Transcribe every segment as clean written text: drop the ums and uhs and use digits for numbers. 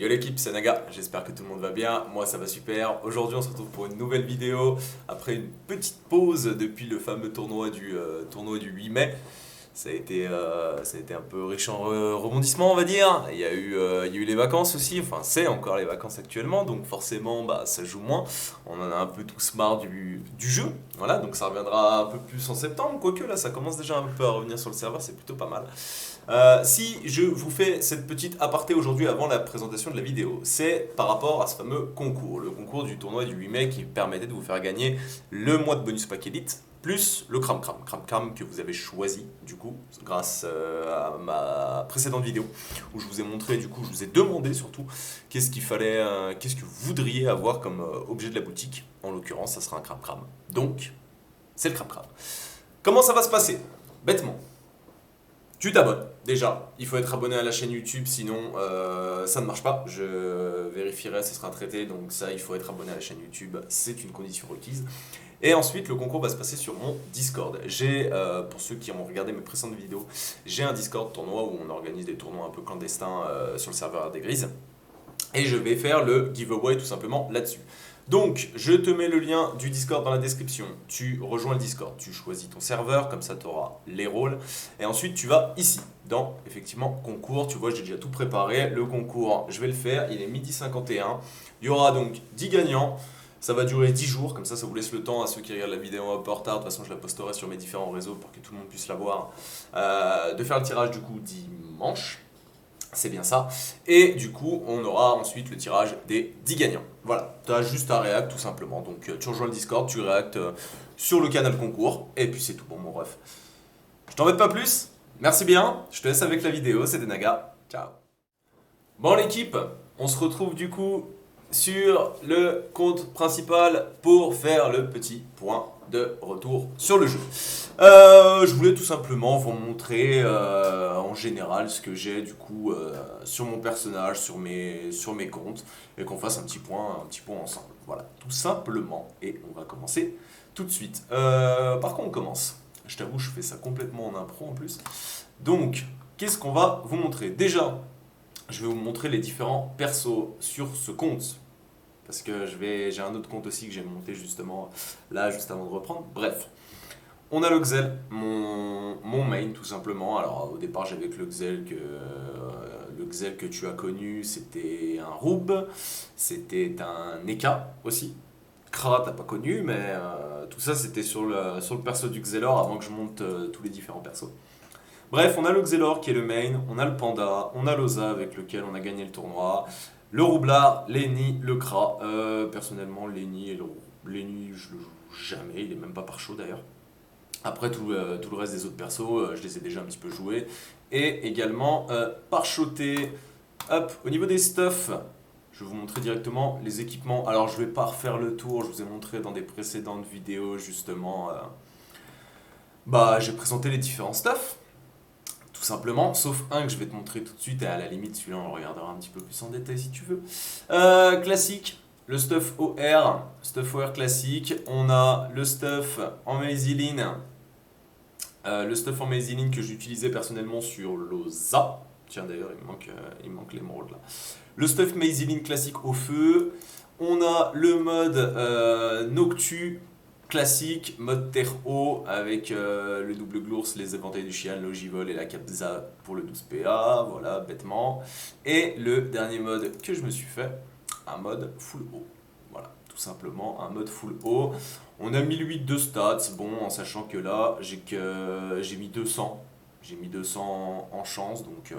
Yo l'équipe, c'est Naga, j'espère que tout le monde va bien, moi ça va super. Aujourd'hui on se retrouve pour une nouvelle vidéo, après une petite pause depuis le fameux tournoi du 8 mai. Ça a été un peu riche en rebondissements on va dire. Il y a eu les vacances aussi, enfin c'est encore les vacances actuellement, donc forcément bah, ça joue moins. On en a un peu tous marre du jeu, voilà, donc ça reviendra un peu plus en septembre, quoique là ça commence déjà un peu à revenir sur le serveur, c'est plutôt pas mal. Si je vous fais cette petite aparté aujourd'hui avant la présentation de la vidéo, c'est par rapport à ce fameux concours, le concours du tournoi du 8 mai qui permettait de vous faire gagner le mois de bonus pack Elite plus le cram que vous avez choisi du coup grâce à ma précédente vidéo où je vous ai montré du coup, je vous ai demandé surtout qu'est-ce qu'il fallait, qu'est-ce que vous voudriez avoir comme objet de la boutique. En l'occurrence, ça sera un cram. Donc, c'est le cram. Comment ça va se passer? Bêtement. Tu t'abonnes. Déjà, il faut être abonné à la chaîne YouTube, sinon ça ne marche pas. Je vérifierai, ce sera traité. Donc ça, il faut être abonné à la chaîne YouTube, c'est une condition requise. Et ensuite, le concours va se passer sur mon Discord. Pour ceux qui ont regardé mes précédentes vidéos, j'ai un Discord tournoi où on organise des tournois un peu clandestins sur le serveur des Grises. Et je vais faire le giveaway tout simplement là-dessus. Donc, je te mets le lien du Discord dans la description. Tu rejoins le Discord, tu choisis ton serveur, comme ça tu auras les rôles. Et ensuite, tu vas ici, dans effectivement concours. Tu vois, j'ai déjà tout préparé. Le concours, je vais le faire. Il est 12h51. Il y aura donc 10 gagnants. Ça va durer 10 jours, comme ça vous laisse le temps à ceux qui regardent la vidéo un peu en retard. De toute façon, je la posterai sur mes différents réseaux pour que tout le monde puisse la voir. De faire le tirage du coup dimanche. C'est bien ça. Et du coup, on aura ensuite le tirage des 10 gagnants. Voilà, tu as juste à réact tout simplement. Donc tu rejoins le Discord, tu réactes sur le canal concours, et puis c'est tout bon mon ref. Je t'embête pas plus, merci bien, je te laisse avec la vidéo, c'était Naga, ciao. Bon l'équipe, on se retrouve du coup sur le compte principal pour faire le petit point de retour sur le jeu. Je voulais tout simplement vous montrer en général ce que j'ai du coup sur mon personnage, sur mes comptes, et qu'on fasse un petit point ensemble. Voilà, tout simplement. Et on va commencer tout de suite. Par contre, on commence. Je t'avoue, je fais ça complètement en impro en plus. Donc, qu'est-ce qu'on va vous montrer? Déjà, je vais vous montrer les différents persos sur ce compte. Parce que j'ai un autre compte aussi que j'ai monté justement là, juste avant de reprendre. Bref, on a le Xel, mon main tout simplement. Alors au départ j'avais que le Xel que tu as connu, c'était un Roub, c'était un Eka aussi. Kra t'as pas connu, mais tout ça c'était sur le perso du Xelor avant que je monte tous les différents persos. Bref, on a le Xelor qui est le main, on a le Panda, on a l'Oza avec lequel on a gagné le tournoi, le Roublard, Lenny, le Kra. Personnellement, Lenny, je le joue jamais, il est même pas par chaud d'ailleurs. Après, tout le reste des autres persos, je les ai déjà un petit peu joués. Et également, parchoté. Hop, au niveau des stuffs, je vais vous montrer directement les équipements. Alors, je vais pas refaire le tour, je vous ai montré dans des précédentes vidéos, justement. Bah, j'ai présenté les différents stuffs, tout simplement. Sauf un que je vais te montrer tout de suite, et à la limite, celui-là, on le regardera un petit peu plus en détail si tu veux. Classique. Le stuff OR classique. On a le stuff en Maziline. Le stuff en Maziline que j'utilisais personnellement sur l'Oza. Tiens d'ailleurs il me manque l'émeraude là. Le stuff Maziline classique au feu. On a le mode Noctu classique, mode terre haut avec le double glours, les éventails du chien, l'ogivol et la capza pour le 12 PA, voilà bêtement. Et le dernier mode que je me suis fait, un mode full haut. Voilà, tout simplement un mode full haut. On a 1008 de stats, bon, en sachant que là, j'ai mis 200. J'ai mis 200 en chance, donc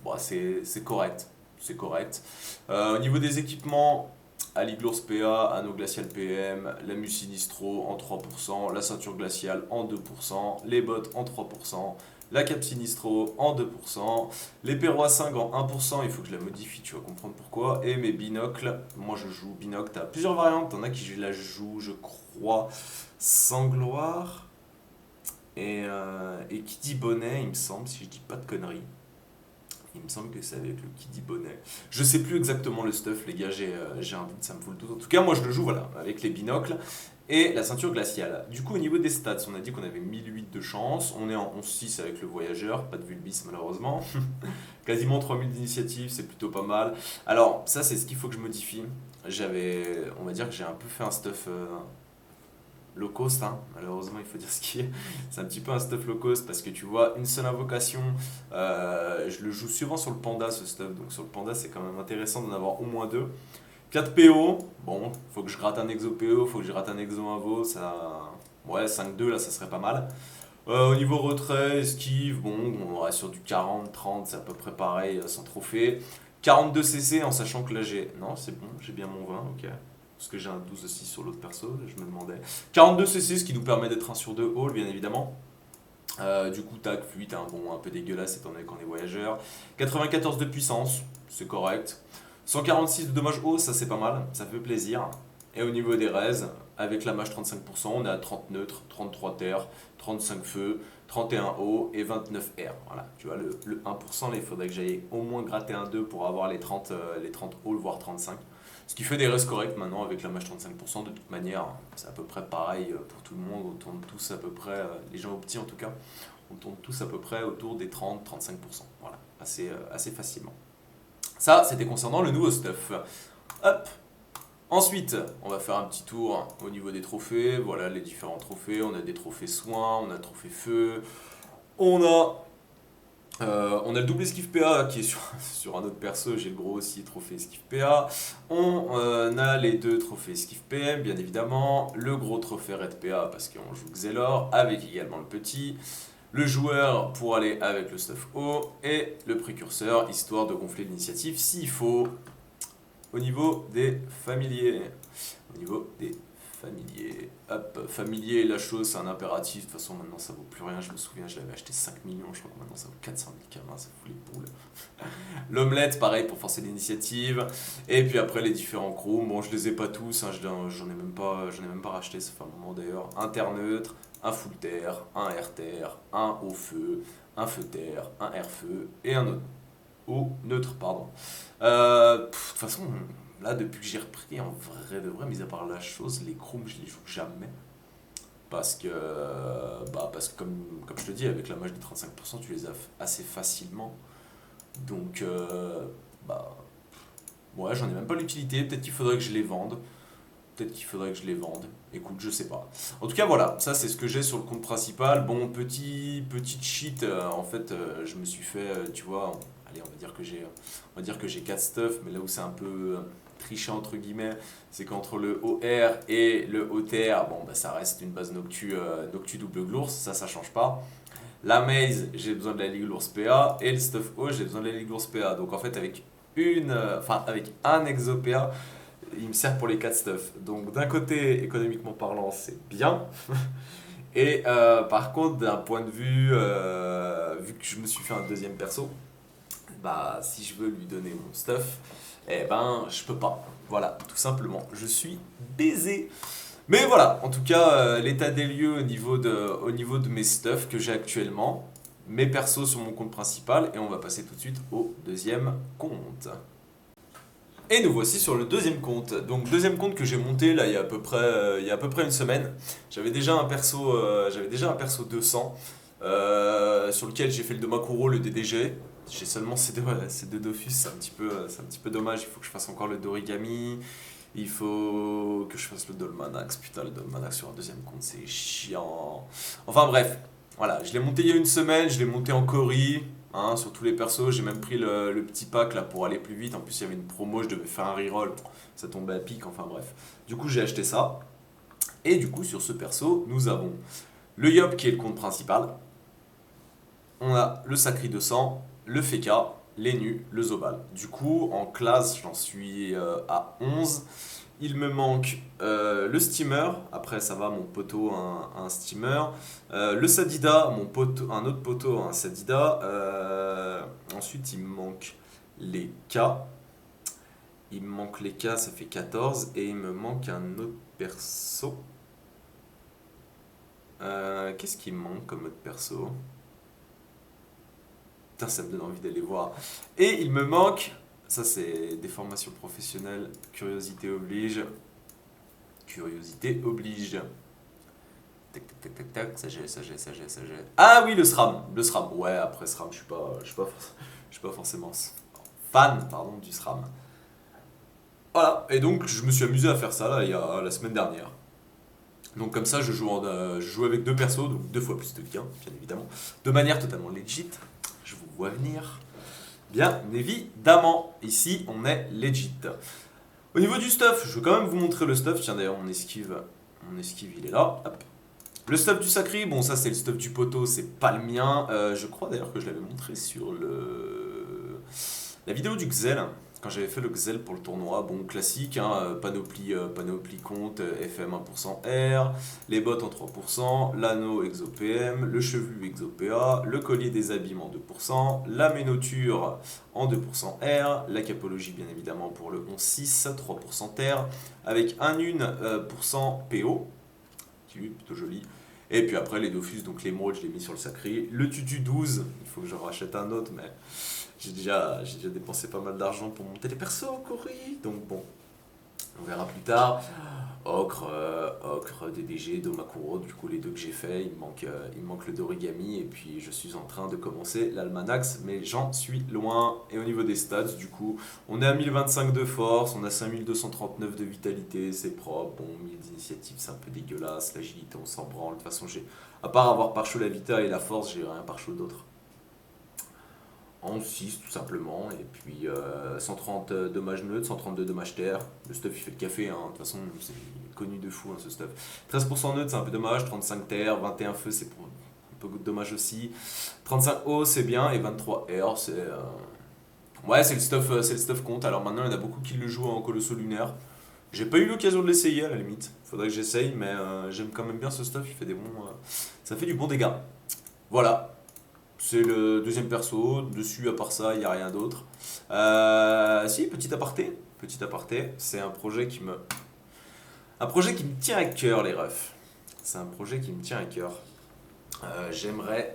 bon, c'est correct. C'est correct. Au niveau des équipements, Aliglours PA, Anneau Glacial PM, la Sinistro en 3%, la ceinture glaciale en 2%, les bottes en 3%, la cape Sinistro en 2%, les perrois 5 en 1%, il faut que je la modifie, tu vas comprendre pourquoi, et mes binocles, moi je joue binocle, t'as plusieurs variantes, t'en as qui la jouent, je crois, sans gloire, et qui dit bonnet, il me semble, si je dis pas de conneries. Il me semble que c'est avec le Kiddy Bonnet. Je sais plus exactement le stuff, les gars, j'ai un doute, ça me fout le doute. En tout cas, moi je le joue voilà, avec les binocles et la ceinture glaciale. Du coup, au niveau des stats, on a dit qu'on avait 1008 de chance. On est en 11-6 avec le voyageur, pas de Vulbis malheureusement. Quasiment 3000 d'initiative, c'est plutôt pas mal. Alors, ça, c'est ce qu'il faut que je modifie. On va dire que j'ai un peu fait un stuff low cost, hein. Malheureusement, il faut dire ce qui est. C'est un petit peu un stuff low cost parce que tu vois, une seule invocation, je le joue souvent sur le panda ce stuff. Donc, sur le panda, c'est quand même intéressant d'en avoir au moins deux. 4 PO, bon, faut que je gratte un exo PO, faut que je gratte un exo invo, ça. Ouais, 5-2 là, ça serait pas mal. Au niveau retrait, esquive, bon, on reste sur du 40-30, c'est à peu près pareil, sans trophée. 42 CC en sachant que là j'ai. Non, c'est bon, j'ai bien mon 20, ok. Parce que j'ai un 12 aussi sur l'autre perso, je me demandais. 42 CC, ce qui nous permet d'être un sur 2 haul, bien évidemment. Du coup, tac, fuite, hein, bon, un peu dégueulasse étant donné qu'on est voyageur. 94 de puissance, c'est correct. 146 de dommage haut, ça c'est pas mal, ça fait plaisir. Et au niveau des raises, avec la mage 35%, on est à 30 neutres, 33 terre, 35 feu, 31 haut et 29 air. Voilà, tu vois, le 1%, là, il faudrait que j'aille au moins gratter un 2 pour avoir les 30 haut, voire 35. Ce qui fait des raises correctes maintenant avec la mage 35%. De toute manière, c'est à peu près pareil pour tout le monde. On tourne tous à peu près, les gens au petit en tout cas, on tourne tous à peu près autour des 30-35%. Voilà, assez facilement. Ça, c'était concernant le nouveau stuff. Hop. Ensuite, on va faire un petit tour au niveau des trophées. Voilà les différents trophées. On a des trophées soins, on a le trophée feu. On a, on a le double esquive PA qui est sur un autre perso. J'ai le gros aussi trophée esquive PA. On a les deux trophées esquive PM, bien évidemment. Le gros trophée Red PA parce qu'on joue Xelor, avec également le petit. Le joueur pour aller avec le stuff haut. Et le précurseur, histoire de gonfler l'initiative s'il faut. Au niveau des familiers. Au niveau des familiers. Hop, familier, la chose, c'est un impératif. De toute façon, maintenant, ça vaut plus rien. Je me souviens, je l'avais acheté 5 millions. Je crois que maintenant, ça vaut 400 000 camas. Ça fout les poules. L'omelette, pareil, pour forcer l'initiative. Et puis après, les différents crews. Bon, je les ai pas tous. Hein, j'en ai même pas racheté. Ça fait un moment d'ailleurs. Un terre neutre, un full terre, un air terre, un haut feu, un feu terre, un air feu et un autre eau neutre, pardon. De toute façon, là, depuis que j'ai repris, en vrai de vrai, mis à part la chose, les chrome, je les joue jamais. Parce que comme je te dis, avec la mage de 35%, tu les as assez facilement. Donc, bah, ouais, j'en ai même pas l'utilité. Peut-être qu'il faudrait que je les vende. Peut-être qu'il faudrait que je les vende. Écoute, je sais pas. En tout cas, voilà, ça c'est ce que j'ai sur le compte principal. Bon, petite cheat, en fait, je me suis fait, tu vois, allez, on va dire que j'ai 4 stuff, mais là où c'est un peu triché entre guillemets, c'est qu'entre le OR et le OTR, bon, bah, ça reste une base Noctu double glours, ça change pas. La maze, j'ai besoin de la Ligue Lours PA, et le stuff O, j'ai besoin de la Ligue Lours PA. Donc en fait, avec un exo PA, il me sert pour les 4 stuff. Donc d'un côté, économiquement parlant, c'est bien. Et par contre, d'un point de vue, vu que je me suis fait un deuxième perso, bah si je veux lui donner mon stuff, eh ben je peux pas. Voilà, tout simplement. Je suis baisé. Mais voilà, en tout cas, l'état des lieux au niveau de mes stuff que j'ai actuellement, mes persos sur mon compte principal, et on va passer tout de suite au deuxième compte. Et nous voici sur le deuxième compte. Donc deuxième compte que j'ai monté là il y a à peu près une semaine. J'avais déjà un perso 200 sur lequel j'ai fait le Domakuro, le DDG. J'ai seulement ces deux Dofus, c'est un petit peu dommage. Il faut que je fasse encore le Dorigami. Il faut que je fasse le Dolmanax. Putain, le Dolmanax sur un deuxième compte, c'est chiant. Enfin bref, voilà, je l'ai monté il y a une semaine, je l'ai monté en Cory. Hein, sur tous les persos, j'ai même pris le petit pack là pour aller plus vite. En plus, il y avait une promo, je devais faire un reroll. Ça tombait à pic, enfin bref. Du coup, j'ai acheté ça. Et du coup, sur ce perso, nous avons le Yop qui est le compte principal. On a le Sacri 200, le Feka, les nus, le Zobal. Du coup, en classe, j'en suis à 11. Il me manque le steamer, après ça va, mon poteau un steamer. Le Sadida, un autre poteau un Sadida. Ensuite il me manque les K. Il me manque les K, ça fait 14. Et il me manque un autre perso. Qu'est-ce qui me manque comme autre perso? putain, ça me donne envie d'aller voir. Et il me manque, ça c'est des formations professionnelles, curiosité oblige. Curiosité oblige. Tac, tac, tac, tac, tac, ça j'ai, ça j'ai, ça j'ai, ça j'ai. Ah oui, le SRAM. Le SRAM. Ouais, après SRAM, je suis pas forcément fan, pardon, du SRAM. Voilà, et donc je me suis amusé à faire ça là, il y a la semaine dernière. Donc comme ça, je joue avec deux persos, donc deux fois plus de gains, bien évidemment, de manière totalement legit. Je vous vois venir. Bien évidemment, ici on est legit. Au niveau du stuff, je vais quand même vous montrer le stuff. Tiens d'ailleurs, mon esquive il est là. Hop. Le stuff du sacré, bon ça c'est le stuff du poteau, c'est pas le mien. Je crois d'ailleurs que je l'avais montré sur la vidéo du Xel. Quand j'avais fait le Xel pour le tournoi, bon classique, hein, panoplie compte, FM 1% R, les bottes en 3%, l'anneau ExoPM, le chevelu ExoPA, le collier des abîmes en 2%, la ménoture en 2% R, la capologie bien évidemment pour le 11.6, 3% R, avec un 1% PO, qui est plutôt joli. Et puis après les Dofus, donc l'émeraude je l'ai mis sur le sacré, le tutu 12, il faut que je rachète un autre mais... J'ai déjà dépensé pas mal d'argent pour monter les persos en Corée, donc bon, on verra plus tard. Ocre, DDG, Domakuro, du coup les deux que j'ai fait, il me manque le d'origami et puis je suis en train de commencer l'Almanax, mais j'en suis loin. Et au niveau des stats, du coup, on est à 1025 de force, on a 5239 de vitalité, c'est propre, bon, 1000 d'initiative, c'est un peu dégueulasse, l'agilité on s'en branle, de toute façon à part avoir par chaud la vita et la force, j'ai rien par chaud d'autre. En 6 tout simplement, et puis 130 dommages neutres, 132 dommages terre. Le stuff il fait le café, hein. De toute façon c'est connu de fou hein, ce stuff. 13% neutre c'est un peu dommage, 35 terre, 21 feu c'est pour un peu de dommage aussi. 35 eau c'est bien, et 23 air c'est... Ouais c'est le stuff compte, alors maintenant il y en a beaucoup qui le jouent en colosso lunaire. J'ai pas eu l'occasion de l'essayer à la limite, faudrait que j'essaye, mais j'aime quand même bien ce stuff, il fait des bons... ça fait du bon dégât. Voilà. C'est le deuxième perso, dessus à part ça, il n'y a rien d'autre. Si, petit aparté, c'est un projet qui me tient à cœur les refs. C'est un projet qui me tient à cœur. J'aimerais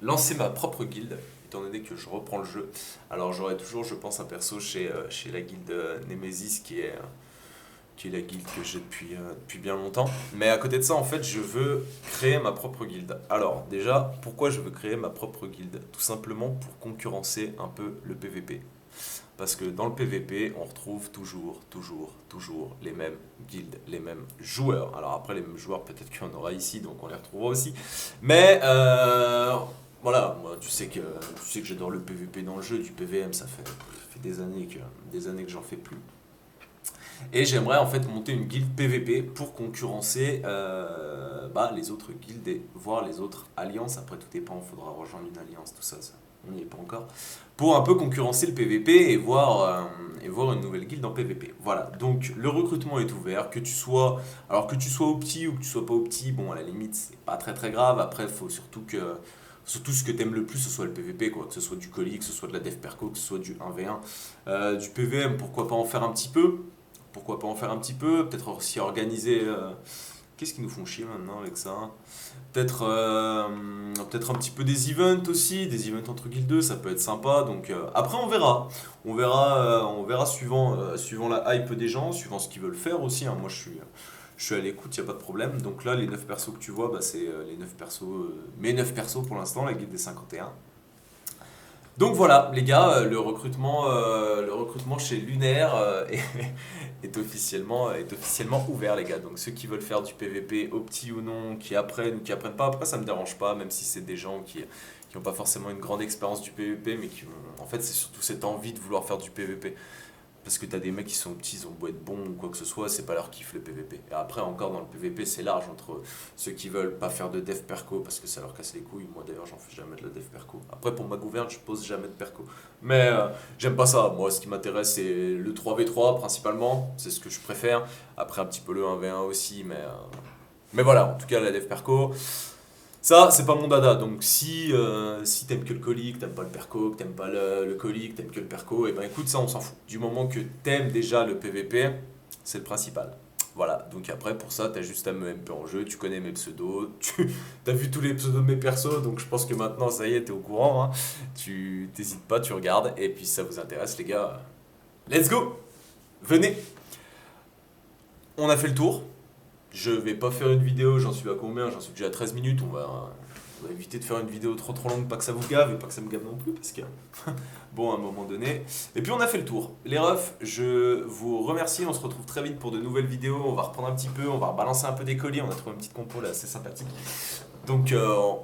lancer ma propre guilde, étant donné que je reprends le jeu. Alors j'aurai toujours, je pense, un perso chez la guilde Nemesis qui est la guilde que j'ai depuis bien longtemps. Mais à côté de ça, en fait, je veux créer ma propre guilde. Alors, déjà, pourquoi je veux créer ma propre guilde? Tout simplement pour concurrencer un peu le PVP. Parce que dans le PVP, on retrouve toujours les mêmes guildes, les mêmes joueurs. Alors après, les mêmes joueurs, peut-être qu'il y en aura ici, donc on les retrouvera aussi. Mais voilà, moi, tu sais que j'adore le PVP dans le jeu, du PVM, ça fait des années que j'en fais plus. Et j'aimerais en fait monter une guilde PVP pour concurrencer les autres guildes et voir les autres alliances. Après tout dépend, il faudra rejoindre une alliance, tout ça, on n'y est pas encore. Pour un peu concurrencer le PVP et voir une nouvelle guilde en PVP. Voilà, donc le recrutement est ouvert, que tu sois opti ou que tu sois pas opti, bon à la limite c'est pas très grave. Après il faut surtout ce que t'aimes le plus, ce soit le PVP, quoi, que ce soit du colis, que ce soit de la dev perco, que ce soit du 1v1. Du PVM, pourquoi pas en faire un petit peu? Peut-être aussi organiser... Qu'est-ce qu'ils nous font chier maintenant avec ça? Peut-être un petit peu des events aussi, des events entre guildes 2, ça peut être sympa. Donc après on verra. On verra suivant la hype des gens, suivant ce qu'ils veulent faire aussi, hein. Moi je suis à l'écoute, il n'y a pas de problème. Donc là les 9 persos que tu vois, c'est les 9 persos, mes 9 persos pour l'instant, la guilde des 51. Donc voilà, les gars, le recrutement chez Lunaire est officiellement ouvert, les gars. Donc ceux qui veulent faire du PVP, opti ou non, qui apprennent ou qui apprennent pas, après ça me dérange pas, même si c'est des gens qui n'ont pas forcément une grande expérience du PVP, mais qui ont, en fait, c'est surtout cette envie de vouloir faire du PVP. Parce que t'as des mecs qui sont petits, ils ont beau être bons ou quoi que ce soit, c'est pas leur kiff le PVP. Et après, encore dans le PVP, c'est large entre ceux qui veulent pas faire de dev perco parce que ça leur casse les couilles. Moi d'ailleurs, j'en fais jamais de la dev perco. Après, pour ma gouverne, je pose jamais de perco. Mais j'aime pas ça. Moi, ce qui m'intéresse, c'est le 3v3 principalement. C'est ce que je préfère. Après, un petit peu le 1v1 aussi. Mais voilà, en tout cas, la dev perco. Ça, c'est pas mon dada, donc si t'aimes que le colis, que t'aimes pas le perco, que t'aimes pas le colis, que t'aimes que le perco, et ben écoute, ça on s'en fout. Du moment que t'aimes déjà le PVP, c'est le principal. Voilà, donc après pour ça, t'as juste à me MP en jeu, tu connais mes pseudos, tu as vu tous les pseudos de mes persos, donc je pense que maintenant ça y est, t'es au courant, hein. Tu t'hésites pas, tu regardes, et puis si ça vous intéresse les gars, let's go! Venez! On a fait le tour, je vais pas faire une vidéo, j'en suis à combien? J'en suis déjà à 13 minutes, on va éviter de faire une vidéo trop longue, pas que ça vous gave et pas que ça me gave non plus, parce que bon, à un moment donné. Et puis on a fait le tour. Les refs, je vous remercie, on se retrouve très vite pour de nouvelles vidéos, on va reprendre un petit peu, on va balancer un peu des colis, on a trouvé une petite compo là assez sympathique. Donc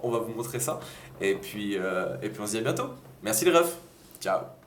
on va vous montrer ça, et puis on se dit à bientôt. Merci les refs, ciao!